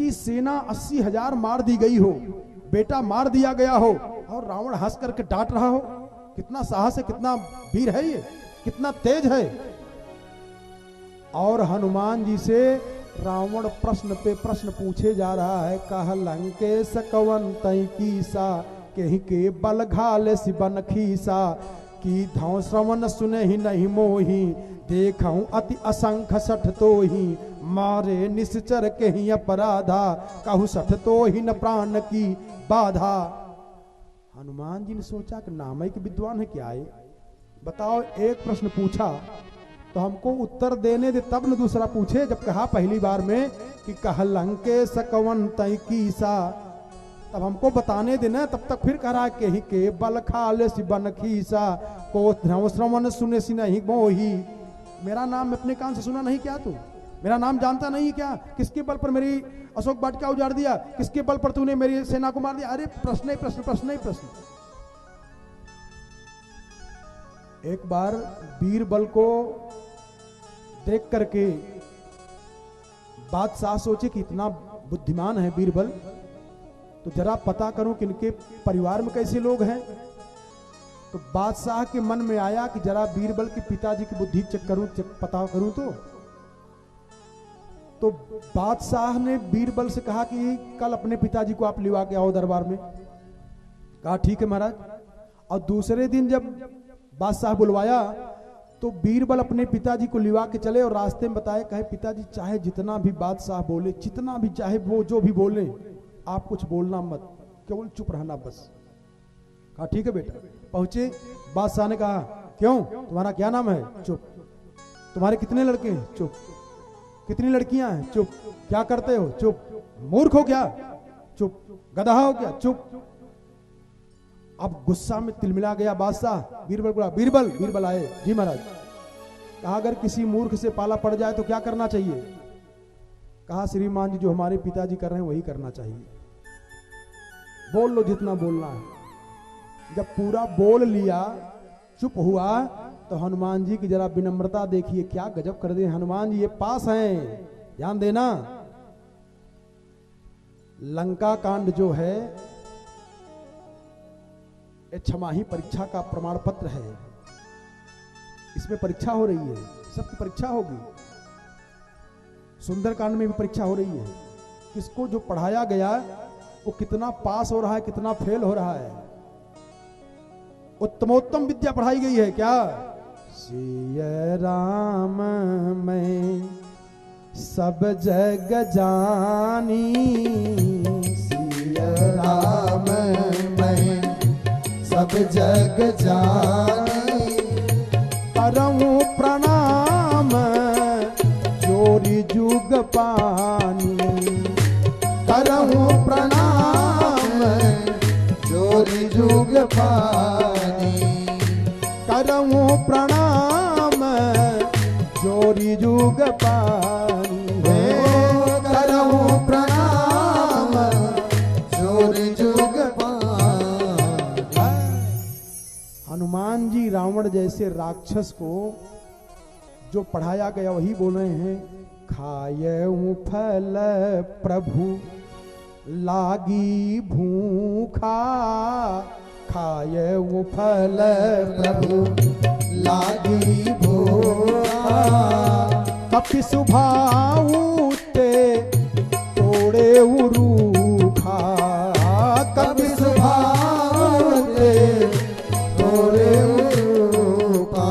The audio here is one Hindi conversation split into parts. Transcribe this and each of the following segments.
उसकी सेना 80,000 मार दी गई हो, बेटा मार दिया गया हो, और रावण हंस करके डांट रहा हो। कितना साहस है, कितना वीर है ये, कितना तेज है। और हनुमान जी से रावण प्रश्न पे प्रश्न पूछे जा रहा है। कह लंकेश कवन तई कीसा, कहीं के बल घाले सिबन खीसा, की धौ श्रवण सुने ही नहीं मोही, देखऊं अति असंख्य सठ तो ही, मारे निश्चर के ही अपराधा, कहु सठ तो ही न प्राण की बाधा। हनुमान जी ने सोचा कि नाम है कि विद्वान है क्या है, बताओ एक प्रश्न पूछा तो हमको उत्तर देने दे तब न दूसरा पूछे। जब कहा पहली बार में कि कह लंकेश कवन तई कीसा, तब हमको बताने देना, तब तक फिर कह रहा है कि के बल खाले सिबन खीसा, को श्रवण सुने सी नहीं मोही। मेरा नाम अपने कान से सुना नहीं क्या तू, मेरा नाम जानता नहीं क्या? किसके बल पर मेरी अशोक वाटिका उजाड़ दिया, किसके बल पर तूने मेरी सेना को मार दिया? अरे प्रश्न ही प्रश्न, प्रश्न ही प्रश्न। एक बार बीरबल को देख करके बादशाह सोचे कि इतना बुद्धिमान है बीरबल, तो जरा पता करूं कि इनके परिवार में कैसे लोग हैं। तो बादशाह के मन में आया कि जरा बीरबल के पिताजी की बुद्धि चेक करूं, पता करूं। तो बादशाह ने बीरबल से कहा कि कल अपने पिताजी को आप लिवा के आओ दरबार में। कहा ठीक है महाराज। और दूसरे दिन जब बादशाह बुलवाया तो बीरबल अपने पिताजी को लिवा के चले और रास्ते में बताए, कहे पिताजी चाहे जितना भी बादशाह बोले, जितना भी चाहे वो जो भी बोले, आप कुछ बोलना मत, केवल चुप रहना बस। कहा ठीक है बेटा। पहुंचे, बादशाह ने कहा क्यों, तुम्हारा क्या नाम है? चुप। तुम्हारे कितने लड़के हैं? चुप। कितनी लड़कियां हैं? चुप। क्या करते हो? चुप। मूर्ख हो क्या? चुप। गधा हो क्या? चुप। अब गुस्सा में तिलमिला गया बादशाह। बीरबल बोला बीरबल। बीरबल आए, जी महाराज। कहा अगर किसी मूर्ख से पाला पड़ जाए तो क्या करना चाहिए? कहा श्रीमान जी जो हमारे पिताजी कर रहे हैं वही करना चाहिए, बोल लो जितना बोलना है। जब पूरा बोल लिया, चुप हुआ, तो हनुमान जी की जरा विनम्रता देखिए, क्या गजब कर दे हनुमान जी, ये पास हैं, ध्यान देना। लंका कांड जो है ये छमाही परीक्षा का प्रमाण पत्र है। इसमें परीक्षा हो रही है, सबकी परीक्षा होगी। सुंदरकांड में भी परीक्षा हो रही है, किसको जो पढ़ाया गया वो कितना पास हो रहा है, कितना फेल हो रहा है। उत्तमोत्तम विद्या पढ़ाई गई है क्या? सिय राम मैं सब जग जानी, सिय राम मैं सब जग जानी, करऊं प्रणाम जोरी जुग पानी, करऊं प्रणाम जोरी जुग पानी, करऊं प्रणाम जोरी जुग पानी, करऊं प्रणाम जोरी जुग पानी। हनुमान जी रावण जैसे राक्षस को जो पढ़ाया गया वही बोल रहे हैं। खायऊं फल प्रभु लागी भूखा, खायऊं फल प्रभु लागी भूखा, कपि सुभाऊ ते तोड़े रूखा, कपि सुभाऊ ते तोड़े रूखा,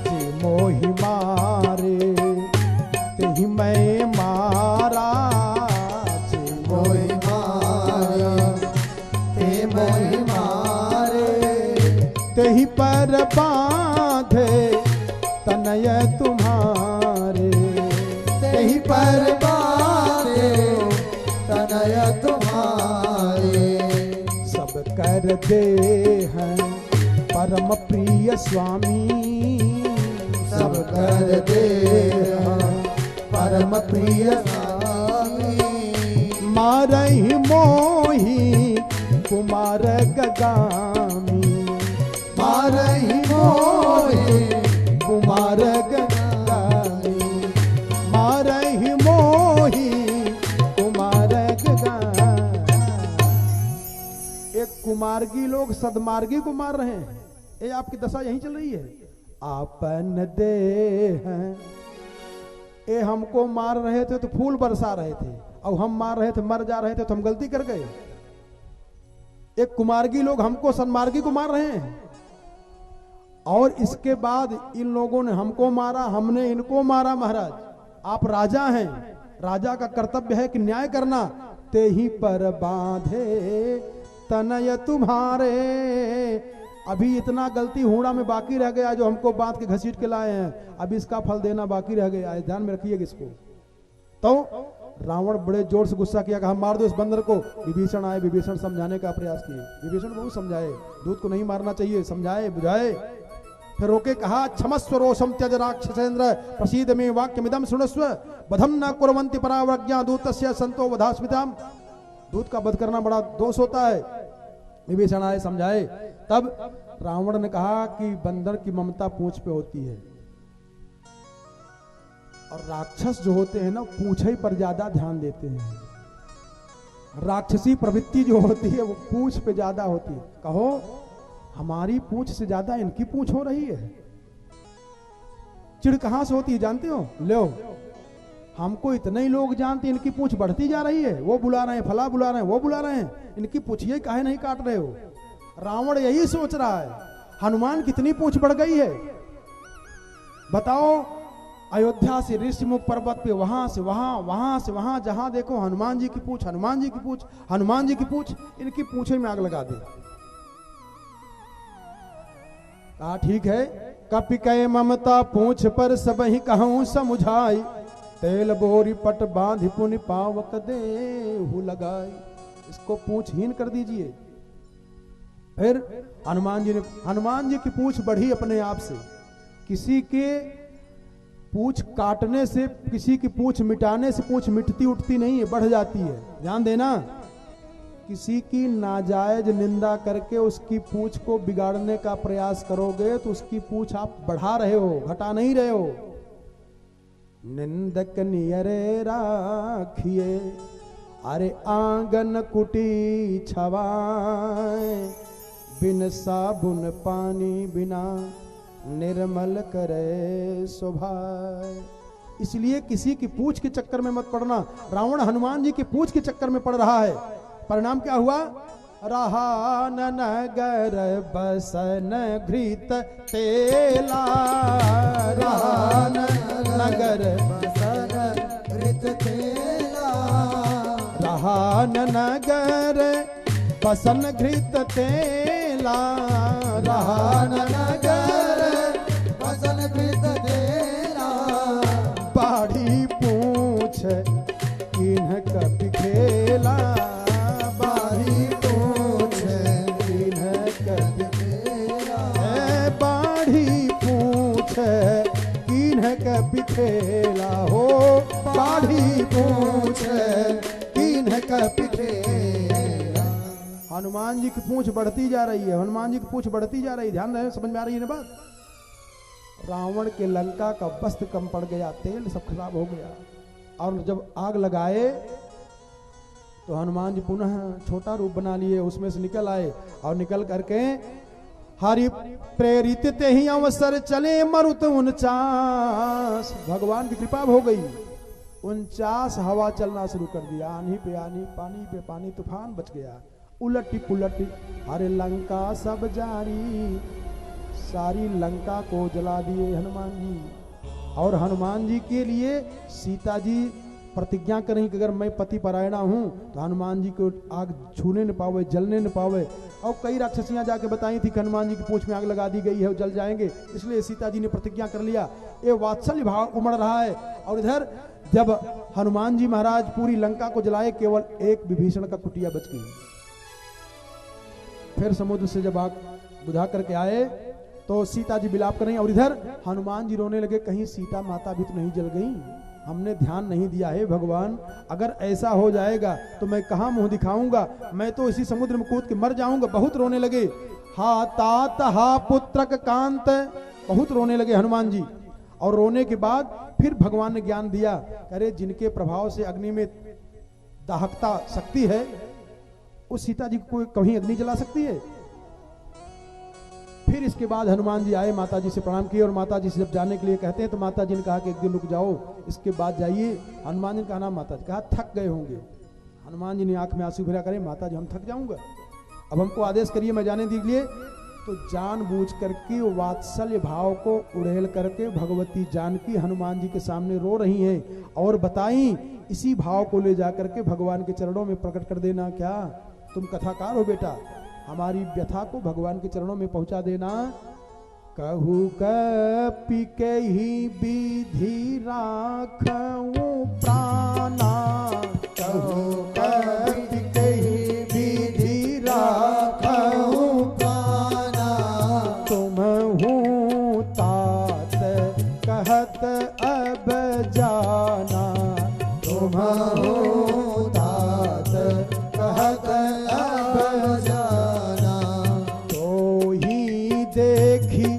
जे मोहि मारे तेहि मैं मारा, जे मोहि मारा ते मोहि मारे, तेहि पर बांधे तनय तुम्हारे, तेहि पर बांधे तनय तुम्हारे, सब कर दे हैं परम प्रिय स्वामी, सब कर दे परम प्रिय स्वामी, मारहि मोहि कुमार गगामी, मारहि मोहि कुमार गगामी, मारहि मोहि कुमार सदमार्गी को मार रहे हैं। ये आपकी दशा यही चल रही है। आपन दे हैं, ये हमको मार रहे थे तो फूल बरसा रहे थे, और हम मार रहे थे, मर जा रहे थे तो हम गलती कर गए। एक कुमार्गी लोग हमको सन्मार्गी को मार रहे हैं, और इसके बाद इन लोगों ने हमको मारा, हमने इनको मारा। महाराज आप राजा हैं, राजा का कर्तव्य है कि न्याय करना। ते ही पर बांधे तनय तुम्हारे, अभी इतना गलती हूड़ा में बाकी रह गया जो हमको बांध के घसीट के लाए हैं, अभी इसका फल देना बाकी रह गया है। ध्यान में रखिएगा इसको। तो रावण बड़े जोर से गुस्सा किया, कहा मार दो इस बंदर को। विभीषण आए, विभीषण समझाने का प्रयास किए। विभीषण बहुत समझाए, दूत को नहीं मारना चाहिए, समझाए बुझाए। फिर रोके, कहा क्षमस्व रोषम त्यज राक्षसेंद्र प्रसीद में वाक्यमिदम सुनस्व बधम न कुर्वन्ति परावज्ञा दूतस्य संतो वधास्मिताम। दूत का वध करना बड़ा दोष होता है। विभीषण आए, समझाए। तब रावण ने कहा कि बंदर की ममता पूंछ पे होती है, और राक्षस जो होते हैं ना पूंछ पर ज्यादा ध्यान देते हैं। राक्षसी प्रवृत्ति जो होती है वो पूंछ पे ज्यादा होती है। कहो हमारी पूंछ से ज्यादा इनकी पूंछ हो रही है। चिढ़ कहां से होती है जानते हो? लो, हमको इतने ही लोग जानते, इनकी पूंछ बढ़ती जा रही है। वो बुला रहे हैं, फला बुला रहे हैं, वो बुला रहे हैं, इनकी पूंछिए काहे नहीं काट रहे हो? रावण यही सोच रहा है। हनुमान कितनी पूंछ बढ़ गई है बताओ। अयोध्या से ऋषिमुख पर्वत पे वहां से वहां, वहां से वहां, जहां देखो हनुमान जी की पूंछ, हनुमान जी की पूंछ, हनुमान जी की पूंछ। इनकी पूंछे में आग लगा दे। कहा ठीक है। कपि कै ममता पूंछ पर सब ही कहूं समुझाई, तेल बोरी पट बांधि पुनि पावक देहु लगाई। इसको पूंछहीन कर दीजिए। फिर हनुमान जी की पूंछ बढ़ी अपने आप से। किसी के पूंछ काटने से, किसी की पूंछ मिटाने से पूंछ मिटती उठती नहीं है, बढ़ जाती है। ध्यान देना। किसी की नाजायज निंदा करके उसकी पूंछ को बिगाड़ने का प्रयास करोगे तो उसकी पूंछ आप बढ़ा रहे हो, घटा नहीं रहे हो। निंदक नियरे राखिए, अरे आंगन कुटी छवाए, बिन साबुन पानी बिना निर्मल करे शोभाए। इसलिए किसी की पूंछ के चक्कर में मत पड़ना। रावण हनुमान जी की पूंछ के चक्कर में पड़ रहा है। परिणाम क्या हुआ? रहा नगर बसन घृत तेला, रहा नगर बसन घृत तेला, रहा नगर बसन घृत तेला, रहा नगर बसन घृत तेला। बाढ़ी पूछ किन्ह कपि खेला, बाढ़ी पूछ किन्ह कपि खेला, बाढ़ी पूछ किन्ह कपि खेला हो, बाढ़ी पूछ किन्ह कपि खेला। हनुमान जी की पूंछ बढ़ती जा रही है, हनुमान जी की पूंछ बढ़ती जा रही है। ध्यान रहे, समझ में आ रही है ना बात? रावण के लंका का वस्त्र कम पड़ गया, तेल सब खराब हो गया, और जब आग लगाए तो हनुमान जी पुनः छोटा रूप बना लिए, उसमें से निकल आए, और निकल करके हरि प्रेरित ते ही अवसर चले मरुत 49। भगवान की कृपा हो गई, 49 हवा चलना शुरू कर दिया। आंधी पे आंधी, पानी पे पानी, तूफान बच गया। उलटी पुलटी अरे लंका सब जारी, सारी लंका को जला दिए हनुमान जी। और हनुमान जी के लिए सीता जी प्रतिज्ञा करें कि अगर मैं पति परायणा हूं तो हनुमान जी को आग छूने न पावे, जलने न पावे। और कई राक्षसियां जाके बताई थी कि हनुमान जी की पूंछ में आग लगा दी गई है, वो जल जाएंगे। इसलिए सीता जी ने प्रतिज्ञा कर लिया। ये वात्सल्य भाव उमड़ रहा है। और इधर जब हनुमान जी महाराज पूरी लंका को जलाए, केवल एक विभीषण का कुटिया बच गई। फिर समुद्र से जब आग बुझा करके आए तो सीता जी विलाप कर रही, और इधर हनुमान जी रोने लगे, कहीं सीता माता भी तो नहीं जल गई, हमने ध्यान नहीं दिया है भगवान। अगर ऐसा हो जाएगा तो मैं कहां मुंह दिखाऊंगा, मैं तो इसी समुद्र में कूद के मर जाऊंगा। बहुत रोने लगे। हा तात हा पुत्रक कांत, बहुत रोने लगे हनुमान जी। और रोने के बाद फिर भगवान ने ज्ञान दिया, अरे जिनके प्रभाव से अग्नि में दाहकता शक्ति है, उस सीता जी को कहीं अग्नि जला सकती है? फिर इसके बाद हनुमान जी आए, माता जी से प्रणाम किए और माता जी से जब जाने के लिए कहते हैं तो माता जी ने कहा कि एक दिन रुक जाओ, इसके बाद जाइए। हनुमान जी ने कहा ना माता जी, कहा थक गए होंगे। हनुमान जी ने आंख में आंसू भरा करे, माता जी हम थक जाऊंगा, अब हमको आदेश करिए मैं जाने दीजिए। तो जानबूझ करके वात्सल्य भाव को उड़ेल करके भगवती जानकी हनुमान जी के सामने रो रही हैं और बताई, इसी भाव को ले जाकर के भगवान के चरणों में प्रकट कर देना। क्या तुम कथाकार हो बेटा, हमारी व्यथा को भगवान के चरणों में पहुंचा देना। कहू कपि के ही विधि राखऊं प्राणा, कहू कपि के ही विधि राखऊं प्राणा, तुम हूँ तात कहत अब जाना, तुम हूँ तात कहत अब जाना। तो ही देखी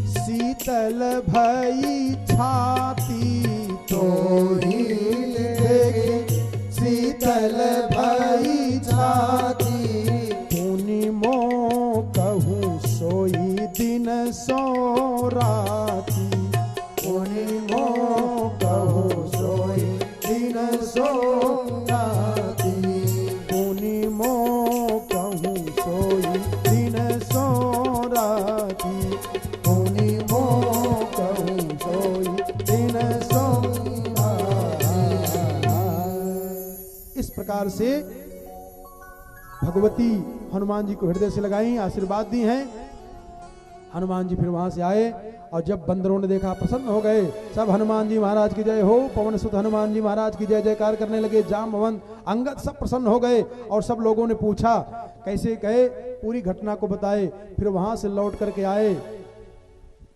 शीतल भई छाती, तो ही देखी शीतल भई छाती, पुनि मो कहूँ सोई दिन सो राती, पुनि मो कहूँ सोई दिन सो राती, पुनि मो कहूँ सोई दिन सो राती, पुनि मो कहूँ सोई दिन सो राती। इस प्रकार से भगवती हनुमान जी को हृदय से लगाई, आशीर्वाद दी हैं। हनुमान जी फिर वहां से आए और जब बंदरों ने देखा प्रसन्न हो गए, सब हनुमान जी महाराज की जय हो, पवन सुत हनुमान जी महाराज की जय जयकार करने लगे। जामवंत अंगद सब प्रसन्न हो गए और सब लोगों ने पूछा कैसे गए, पूरी घटना को बताए। फिर वहां से लौट करके आए,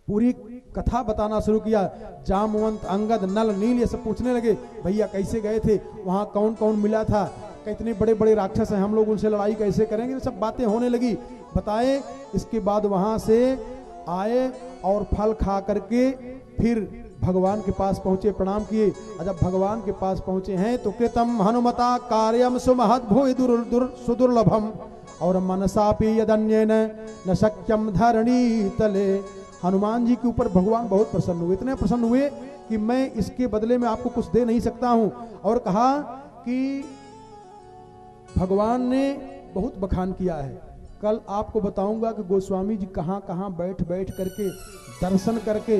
पूरी कथा बताना शुरू किया। जामवंत अंगद नल नील ये सब पूछने लगे, भैया कैसे गए थे, वहां कौन कौन मिला था, कितने बड़े बड़े राक्षस हैं, हम लोग उनसे लड़ाई कैसे करेंगे, सब बातें होने लगी, बताए। इसके बाद वहां से आए और फल खा करके फिर भगवान के पास पहुंचे, प्रणाम किए। और जब भगवान के पास पहुंचे हैं तो कृतम हनुमता कार्यम सुमहद भूय सुदुर्लभम और मनसापि यदन्येन न शक्यम धरणी तले। हनुमान जी के ऊपर भगवान बहुत प्रसन्न हुए, इतने प्रसन्न हुए कि मैं इसके बदले में आपको कुछ दे नहीं सकता हूं। और कहा कि भगवान ने बहुत बखान किया है, कल आपको बताऊंगा कि गोस्वामी जी कहां कहां बैठ बैठ करके दर्शन करके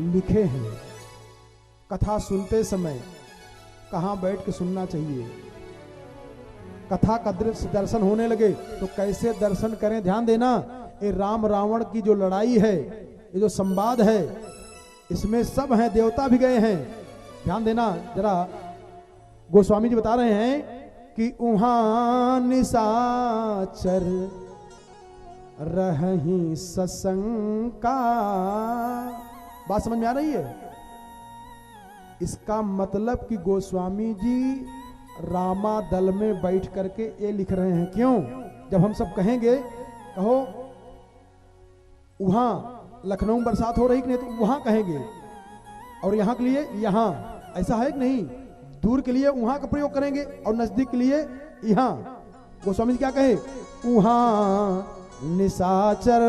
लिखे हैं। कथा सुनते समय कहां बैठ के सुनना चाहिए, कथा का दर्शन होने लगे तो कैसे दर्शन करें, ध्यान देना। ये राम रावण की जो लड़ाई है, ये जो संवाद है, इसमें सब हैं, देवता भी गए हैं, ध्यान देना जरा। गोस्वामी जी बता रहे हैं कि उहाँ निशाचर रही सशंका। बात समझ में आ रही है? इसका मतलब कि गोस्वामी जी रामा दल में बैठ करके ये लिख रहे हैं। क्यों? जब हम सब कहेंगे, कहो वहां लखनऊ में बरसात हो रही कि नहीं, तो वहां कहेंगे, और यहां के लिए यहां, ऐसा है कि नहीं? दूर के लिए वहां का प्रयोग करेंगे और नजदीक के लिए यहां। गोस्वामी जी क्या कहे? वहां निशाचर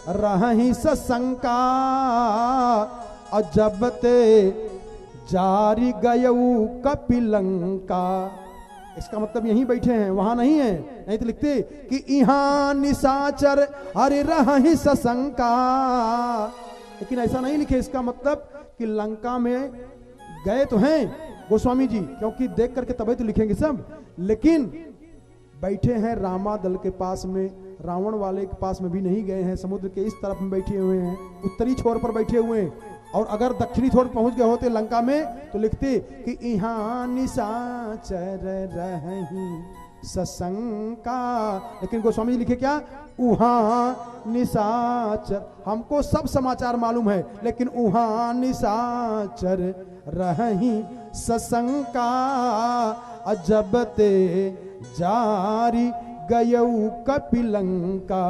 रही सशंका अजब ते जारी गयऊ कपिलंका। इसका मतलब यहीं बैठे हैं, वहां नहीं है, नहीं तो लिखते कि यहाँ निशाचर अरे रही सशंका, लेकिन ऐसा नहीं लिखे। इसका मतलब कि लंका में गए तो हैं गोस्वामी जी, क्योंकि देख करके तभी तो लिखेंगे सब, लेकिन बैठे हैं रामा दल के पास में, रावण वाले के पास में भी नहीं गए हैं, समुद्र के इस तरफ में बैठे हुए हैं, उत्तरी छोर पर बैठे हुए हैं। और अगर दक्षिणी छोर पहुंच गए होते लंका में तो लिखते कि यहाँ निशाचर रही सशंका, लेकिन गोस्वामी जी लिखे क्या? उहाँ निशाचर। हमको सब समाचार मालूम है, लेकिन उहाँ निशाचर रही सशंका अजब ते जारी गयऊ कपिलंका।